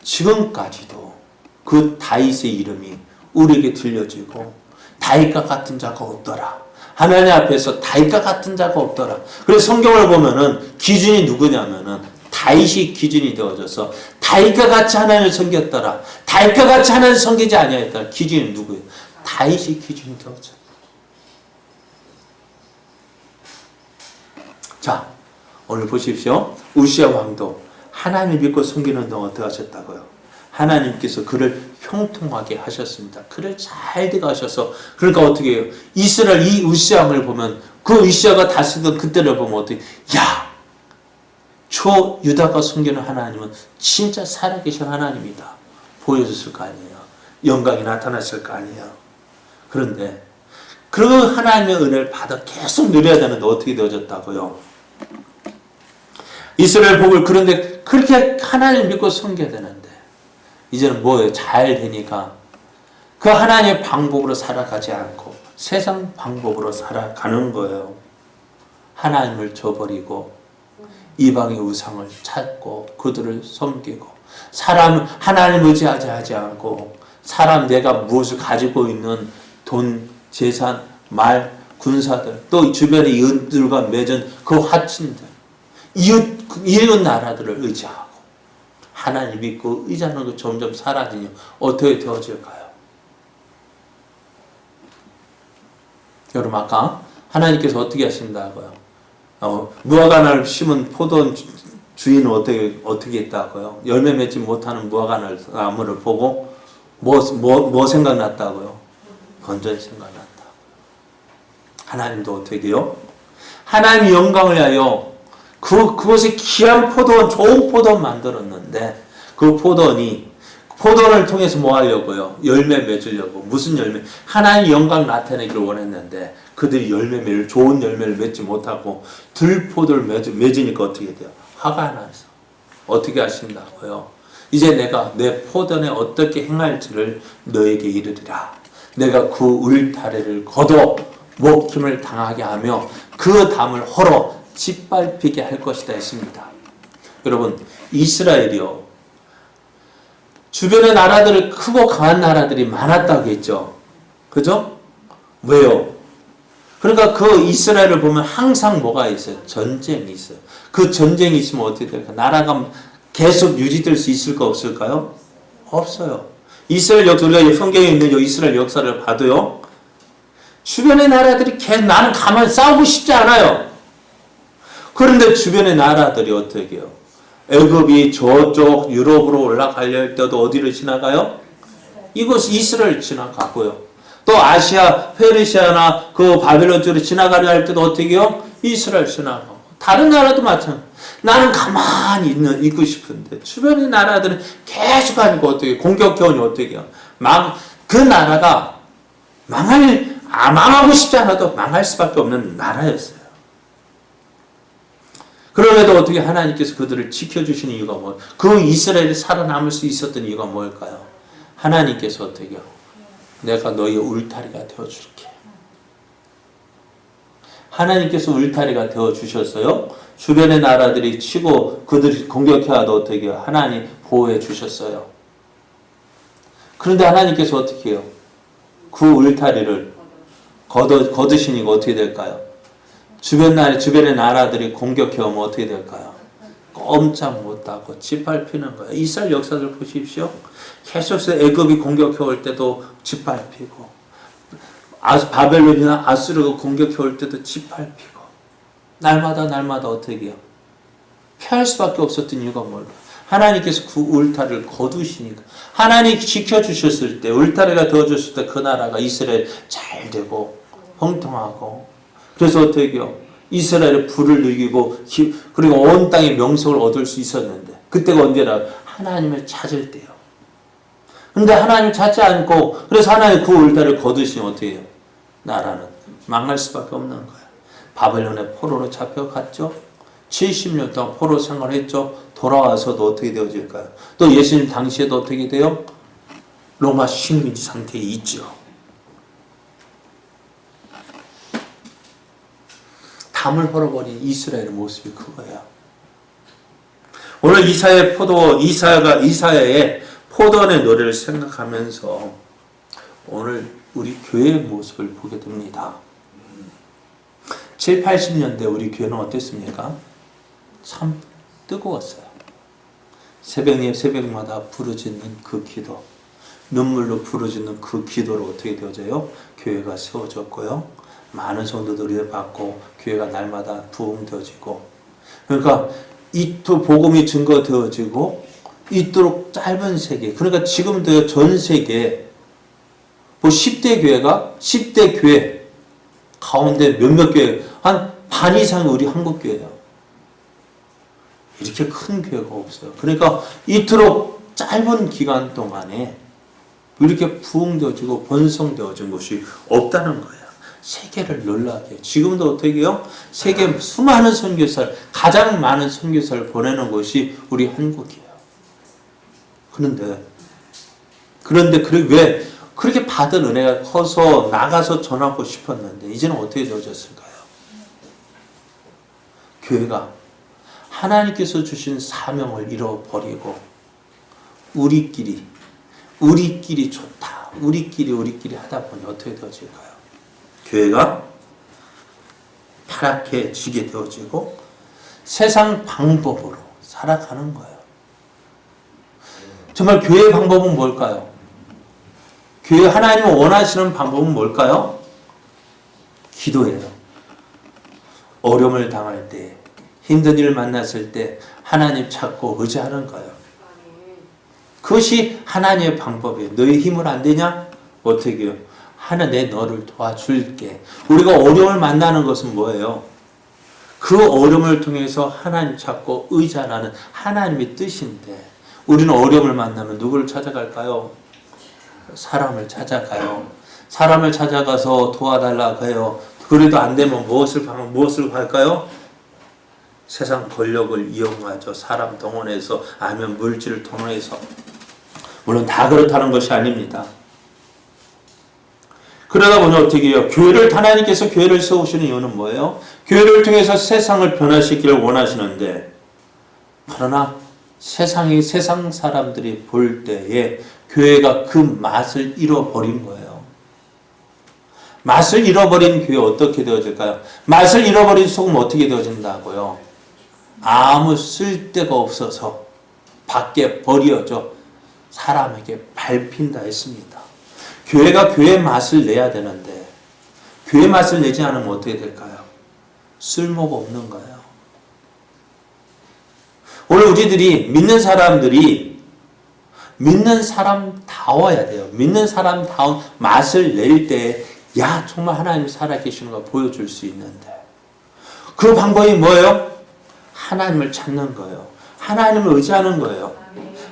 지금까지도 그 다윗의 이름이 우리에게 들려지고 다윗과 같은 자가 없더라. 하나님 앞에서 다윗과 같은 자가 없더라. 그래서 성경을 보면은 기준이 누구냐면은 다윗이 기준이 되어져서 다윗과 같이 하나님을 섬겼더라. 다윗과 같이 하나님을 섬기지 아니하였더라. 기준이 누구예요? 다윗이 기준이 되어져. 자, 오늘 보십시오. 우시야 왕도 하나님을 믿고 섬기는 동안 어떻게 하셨다고요? 하나님께서 그를 형통하게 하셨습니다. 그를 잘 돼가셔서 그러니까 어떻게 해요? 이스라엘 이 우시아를 보면 그 우시아가 다스리던 그때를 보면 어떻게 야! 저 유다가 섬기는 하나님은 진짜 살아계신 하나님이다. 보여줬을 거 아니에요. 영광이 나타났을 거 아니에요. 그런데 그 하나님의 은혜를 받아 계속 누려야 되는데 어떻게 되어졌다고요? 이스라엘 복을 그런데 그렇게 하나님 믿고 섬겨야 되는데 이제는 뭐예요? 잘 되니까 그 하나님의 방법으로 살아가지 않고 세상 방법으로 살아가는 거예요. 하나님을 저버리고 이방의 우상을 찾고 그들을 섬기고 사람 하나님 의지하지 하지 않고 사람 내가 무엇을 가지고 있는 돈, 재산, 말, 군사들 또 주변의 이웃들과 맺은 그 화친들 이웃 나라들을 의지하고 하나님 믿고 의지하는 거 점점 사라지니 어떻게 되어질까요? 여러분 아까 하나님께서 어떻게 하신다고요? 무화과나를 심은 포도 주인은 어떻게 했다고요? 열매 맺지 못하는 무화과나무를 보고 뭐 생각났다고요? 건전히 생각났다. 하나님도 어떻게 해요? 하나님의 영광을 위하여 그것이 귀한 포도원, 좋은 포도원 만들었는데 그 포도원을 통해서 뭐 하려고요? 열매 맺으려고. 무슨 열매? 하나님의 영광 나타내기를 원했는데 그들이 좋은 열매를 맺지 못하고 들포도를 맺으니까 어떻게 돼요? 화가 나서. 어떻게 하신다고요? 이제 내가 내 포도원에 어떻게 행할지를 너에게 이르리라. 내가 그 울타리를 걷어 먹힘을 당하게 하며 그 담을 헐어 짓밟히게 할 것이다 했습니다. 여러분 이스라엘이요. 주변의 나라들을 크고 강한 나라들이 많았다고 했죠. 그죠? 왜요? 그러니까 그 이스라엘을 보면 항상 뭐가 있어요? 전쟁이 있어요. 그 전쟁이 있으면 어떻게 될까? 나라가 계속 유지될 수 있을까 없을까요? 없어요. 이스라엘 우리가 성경에 있는 이스라엘 역사를 봐도요. 주변의 나라들이 나는 가만히 싸우고 싶지 않아요. 그런데 주변의 나라들이 어떻게 해요? 애굽이 저쪽 유럽으로 올라가려 할 때도 어디를 지나가요? 이곳 이스라엘 지나가고요. 또 아시아, 페르시아나 그 바벨론 쪽으로 지나가려 할 때도 어떻게 해요? 이스라엘 지나가고. 다른 나라도 마찬가지. 나는 가만히 있고 싶은데 주변의 나라들은 계속 하니까 어떻게 공격해오니 어떻게 해요? 그 나라가 망하고 싶지 않아도 망할 수밖에 없는 나라였어요. 그럼에도 어떻게 하나님께서 그들을 지켜주시는 이유가 뭐예요? 그 이스라엘이 살아남을 수 있었던 이유가 뭘까요? 하나님께서 어떻게 해요? 내가 너희의 울타리가 되어줄게. 하나님께서 울타리가 되어주셨어요. 주변의 나라들이 치고 그들이 공격해와도 어떻게 해요? 하나님 보호해 주셨어요. 그런데 하나님께서 어떻게 해요? 그 울타리를 거두시니까 어떻게 될까요? 주변의 나라들이 공격해오면 어떻게 될까요? 꼼짝 못하고 짓밟히는 거예요. 이스라엘 역사를 보십시오. 계속해서 애굽이 공격해올 때도 짓밟히고 바벨론이나 아수르가 공격해올 때도 짓밟히고 날마다 어떻게 해요? 피할 수밖에 없었던 이유가 뭘까요? 하나님께서 그 울타리를 거두시니까 하나님이 지켜주셨을 때 울타리가 되어줬을 때 그 나라가 이스라엘 잘 되고 형통하고 그래서 어떻게 해요? 이스라엘의 부를 누리고 그리고 온 땅의 명성을 얻을 수 있었는데 그때가 언제나 하나님을 찾을 때요. 그런데 하나님을 찾지 않고 그래서 하나님 그 울타리를 거두시면 어떻게 해요? 나라는 망할 수밖에 없는 거예요. 바벨론의 포로로 잡혀갔죠. 70년 동안 포로 생활했죠. 돌아와서도 어떻게 되어질까요? 또 예수님 당시에도 어떻게 돼요? 로마 식민지 상태에 있죠. 담을 헐어버린 이스라엘의 모습이 그거예요. 오늘 이사야의 포도원의 노래를 생각하면서 오늘 우리 교회의 모습을 보게 됩니다. 7, 80년대 우리 교회는 어땠습니까? 참 뜨거웠어요. 새벽마다 부르짖는 그 기도, 눈물로 부르짖는 그 기도로 어떻게 되어져요? 교회가 세워졌고요. 많은 성도들이 받고 교회가 날마다 부흥되어지고 그러니까 이 복음이 증거되어지고 이토록 짧은 세계, 그러니까 지금도 전 세계 뭐 10대 교회가 10대 교회 가운데 몇몇 교회 한 반 이상이 우리 한국 교회예요. 이렇게 큰 교회가 없어요. 그러니까 이토록 짧은 기간 동안에 이렇게 부흥되어지고 번성되어진 곳이 없다는 거예요. 세계를 놀라게 해요. 지금도 어떻게 해요? 세계 수많은 선교사를, 가장 많은 선교사를 보내는 곳이 우리 한국이에요. 그런데 왜 그렇게 받은 은혜가 커서 나가서 전하고 싶었는데 이제는 어떻게 되어졌을까요? 교회가 하나님께서 주신 사명을 잃어버리고 우리끼리 좋다. 우리끼리 하다 보니 어떻게 되어질까요? 교회가 타락해지게 되어지고 세상 방법으로 살아가는 거예요. 정말 교회의 방법은 뭘까요? 교회 하나님을 원하시는 방법은 뭘까요? 기도예요. 어려움을 당할 때, 힘든 일을 만났을 때 하나님 찾고 의지하는 거예요. 그것이 하나님의 방법이에요. 너희 힘을 안 되냐? 어떻게 해요? 내 너를 도와줄게. 우리가 어려움을 만나는 것은 뭐예요? 그 어려움을 통해서 하나님 찾고 의지하라는 하나님의 뜻인데 우리는 어려움을 만나면 누구를 찾아갈까요? 사람을 찾아가요. 사람을 찾아가서 도와달라고 해요. 그래도 안 되면 무엇을 할까요? 세상 권력을 이용하죠. 사람 동원해서 아니면 물질을 동원해서. 물론 다 그렇다는 것이 아닙니다. 그러다 보니 어떻게 해요? 하나님께서 교회를 세우시는 이유는 뭐예요? 교회를 통해서 세상을 변화시키기를 원하시는데 그러나 세상 사람들이 볼 때에 교회가 그 맛을 잃어버린 거예요. 맛을 잃어버린 교회 어떻게 되어질까요? 맛을 잃어버린 소금 어떻게 되어진다고요? 아무 쓸데가 없어서 밖에 버려져 사람에게 밟힌다 했습니다. 교회가 교회 맛을 내야 되는데 교회 맛을 내지 않으면 어떻게 될까요? 쓸모가 없는 거예요. 오늘 우리들이 믿는 사람다워야 돼요. 믿는 사람다운 맛을 낼 때 정말 하나님이 살아계시는 걸 보여줄 수 있는데 그 방법이 뭐예요? 하나님을 찾는 거예요. 하나님을 의지하는 거예요.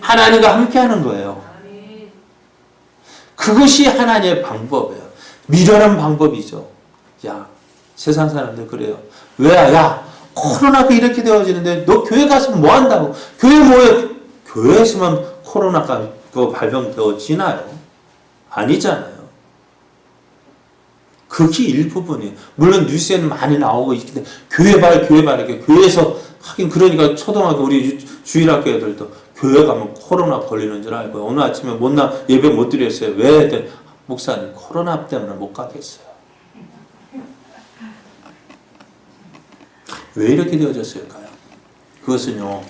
하나님과 함께하는 거예요. 그것이 하나님의 방법이에요. 미련한 방법이죠. 세상 사람들 그래요. 코로나가 이렇게 되어지는데 너 교회 가서 뭐 한다고? 교회에서만 코로나가 발병되어지나요? 아니잖아요. 그게 일부분이에요. 물론 뉴스에는 많이 나오고 있는데 이렇게 교회에서 하긴 그러니까 초등학교 우리 주일학교 애들도 교회 가면 코로나 걸리는 줄 알고 오늘 아침에 예배 못 드렸어요. 왜? 목사님 코로나 때문에 못 가겠어요. 왜 이렇게 되어졌을까요? 그것은요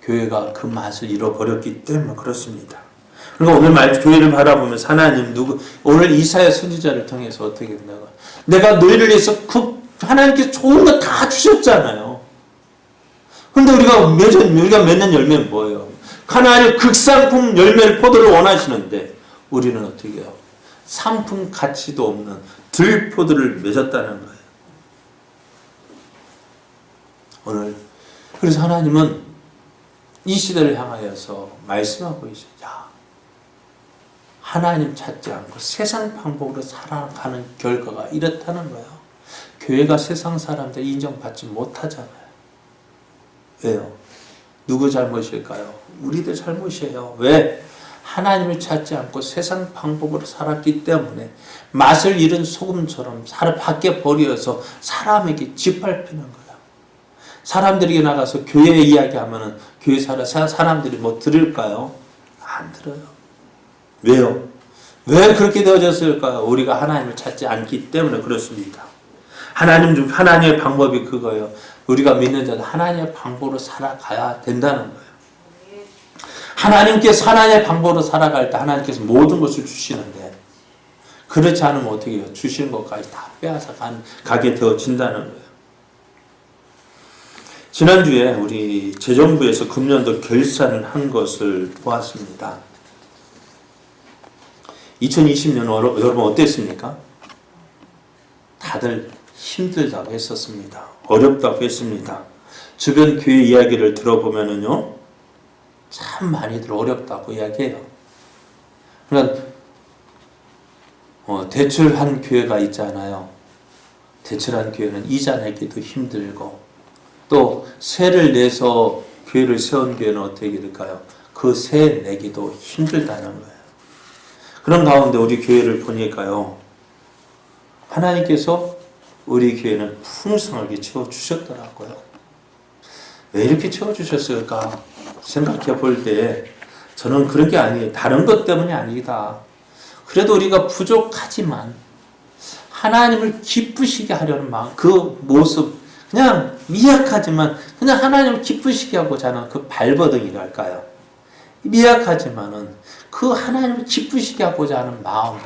교회가 그 맛을 잃어버렸기 때문에 그렇습니다. 그러니까 오늘 교회를 바라보면 하나님 오늘 이사야 선지자를 통해서 어떻게 된다고? 내가 너희를 위해서 하나님께서 좋은 거 다 주셨잖아요. 근데 우리가 맺는 열매는 뭐예요? 하나님 극상품 열매를 포도를 원하시는데 우리는 어떻게 해요? 상품 가치도 없는 들포도를 맺었다는 거예요. 오늘 그래서 하나님은 이 시대를 향하여서 말씀하고 있어요. 하나님 찾지 않고 세상 방법으로 살아가는 결과가 이렇다는 거예요. 교회가 세상 사람들 인정받지 못하잖아요. 왜요? 누구 잘못일까요? 우리들 잘못이에요. 왜? 하나님을 찾지 않고 세상 방법으로 살았기 때문에 맛을 잃은 소금처럼 밖에 버려서 사람에게 짓밟히는 거예요. 사람들에게 나가서 교회 이야기하면은 교회 사람들이 뭐 들을까요? 안 들어요. 왜요? 왜 그렇게 되어졌을까요? 우리가 하나님을 찾지 않기 때문에 그렇습니다. 하나님의 방법이 그거예요. 우리가 믿는 자는 하나님의 방법으로 살아가야 된다는 거예요. 하나님께서 하나님의 방법으로 살아갈 때 하나님께서 모든 것을 주시는데 그렇지 않으면 어떻게 해요? 주시는 것까지 다 빼앗아 가게 되어진다는 거예요. 지난주에 우리 재정부에서 금년도 결산을 한 것을 보았습니다. 2020년 여러분 어땠습니까? 다들 힘들다고 했었습니다. 어렵다고 했습니다. 주변 교회 이야기를 들어보면은요, 참 많이들 어렵다고 이야기해요. 그러니까 대출한 교회가 있잖아요. 대출한 교회는 이자 내기도 힘들고, 또 세를 내서 교회를 세운 교회는 어떻게 될까요? 그 세 내기도 힘들다는 거예요. 그런 가운데 우리 교회를 보니까요, 하나님께서 우리 교회는 풍성하게 채워주셨더라고요. 왜 이렇게 채워주셨을까 생각해 볼 때 저는 그런 게 아니에요. 다른 것 때문이 아니다. 그래도 우리가 부족하지만 하나님을 기쁘시게 하려는 마음, 그 모습, 그냥 미약하지만 그냥 하나님을 기쁘시게 하고자 하는 그 발버둥이랄까요. 미약하지만은 그 하나님을 기쁘시게 하고자 하는 마음,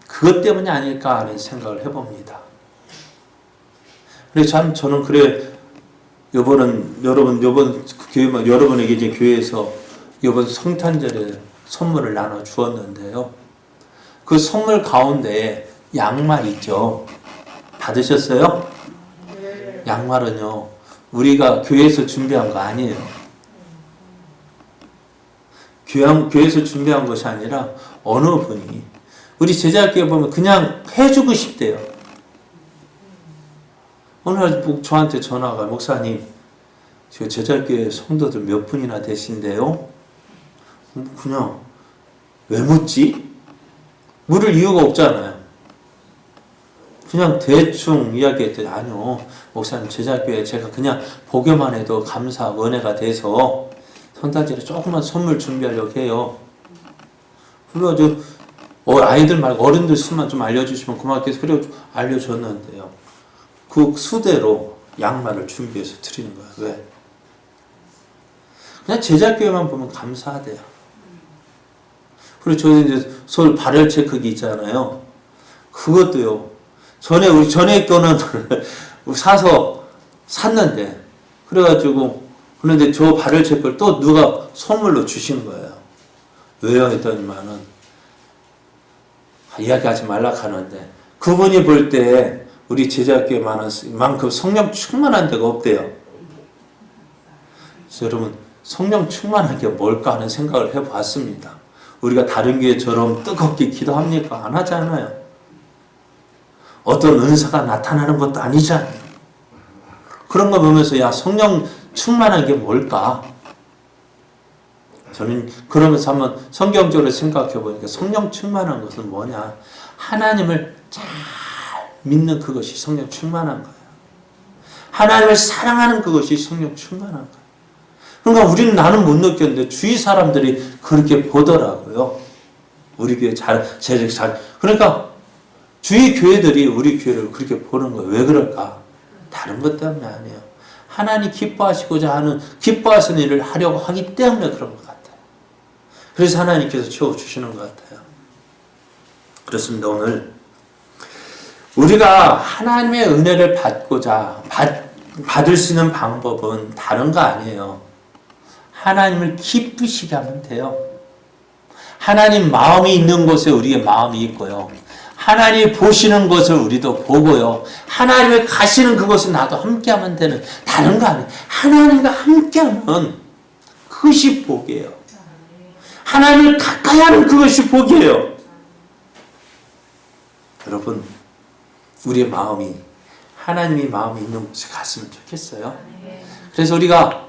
그것 때문이 아닐까 하는 생각을 해봅니다. 그래서 참 저는 그래, 요번 교회, 여러분에게 이제 교회에서 요번 성탄절에 선물을 나눠 주었는데요. 그 선물 가운데 양말 있죠. 받으셨어요? 네. 양말은요, 우리가 교회에서 준비한 거 아니에요. 교회에서 준비한 것이 아니라 어느 분이 우리 제자교회 보면 그냥 해주고 싶대요. 오늘 저한테 전화가, 목사님, 저 제자교회 성도들 몇 분이나 되신데요? 그냥 왜 묻지? 물을 이유가 없잖아요. 그냥 대충 이야기했더니, 아니요, 목사님, 제자교회 제가 그냥 보기만 해도 감사, 은혜가 돼서 성탄절에 조그만 선물 준비하려고 해요. 그래가지고 아이들 말고 어른들 수만 좀 알려주시면 고맙겠어요. 그래서 알려줬는데요. 그 수대로 양말을 준비해서 드리는 거예요. 왜? 그냥 제자교회만 보면 감사하대요. 그리고 저희 이제 서울 발열 체크기 있잖아요. 그것도요. 우리 전에 거는 샀는데, 그래가지고, 그런데 저 발열 체크를 또 누가 선물로 주신 거예요. 왜요? 했더니만은, 이야기하지 말라 하는데, 그분이 볼 때 우리 제자교회만큼 성령 충만한 데가 없대요. 그래서 여러분, 성령 충만한 게 뭘까 하는 생각을 해봤습니다. 우리가 다른 교회처럼 뜨겁게 기도합니까? 안 하잖아요. 어떤 은사가 나타나는 것도 아니잖아요. 그런 거 보면서, 야, 성령 충만한 게 뭘까? 저는 그러면서 한번 성경적으로 생각해 보니까 성령 충만한 것은 뭐냐? 하나님을 잘 믿는 그것이 성령 충만한 거예요. 하나님을 사랑하는 그것이 성령 충만한 거예요. 그러니까 우리는, 나는 못 느꼈는데 주위 사람들이 그렇게 보더라고요. 우리 교회 그러니까 주위 교회들이 우리 교회를 그렇게 보는 거예요. 왜 그럴까? 다른 것 때문에 아니에요. 하나님 기뻐하시고자 하는, 기뻐하시는 일을 하려고 하기 때문에 그런 것 같아요. 그래서 하나님께서 채워주시는 것 같아요. 그렇습니다. 오늘 우리가 하나님의 은혜를 받을 수 있는 방법은 다른 거 아니에요. 하나님을 기쁘시게 하면 돼요. 하나님 마음이 있는 곳에 우리의 마음이 있고요. 하나님이 보시는 것을 우리도 보고요. 하나님이 가시는 그곳에 나도 함께하면 되는, 다른 거 아니에요. 하나님과 함께하면 그것이 복이에요. 하나님을 가까이 하는 그것이 복이에요. 여러분, 우리의 마음이 하나님의 마음이 있는 곳에 갔으면 좋겠어요. 그래서 우리가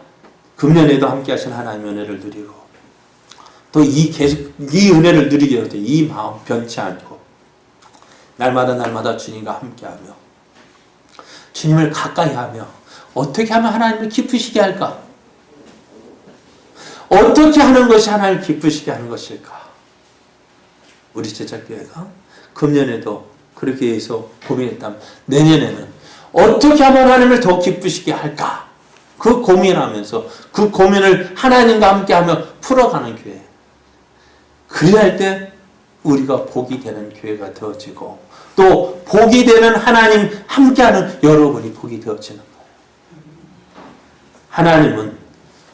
금년에도 함께 하신 하나님의 은혜를 누리고, 또 이 은혜를 누리게 될 때 이 마음 변치 않고 날마다 주님과 함께하며 주님을 가까이 하며, 어떻게 하면 하나님을 기쁘시게 할까? 어떻게 하는 것이 하나님을 기쁘시게 하는 것일까? 우리 제자교회가 금년에도 그렇게 해서 고민했다면, 내년에는 어떻게 하면 하나님을 더 기쁘시게 할까? 그 고민하면서 그 고민을 하나님과 함께하며 풀어가는 교회. 그래야 할 때 우리가 복이 되는 교회가 되어지고, 또 복이 되는 하나님 함께하는 여러분이 복이 되어지는 거예요. 하나님은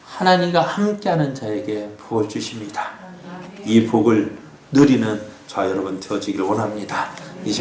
하나님과 함께하는 자에게 복을 주십니다. 이 복을 누리는 저와 여러분 되어지길 원합니다. 이 시간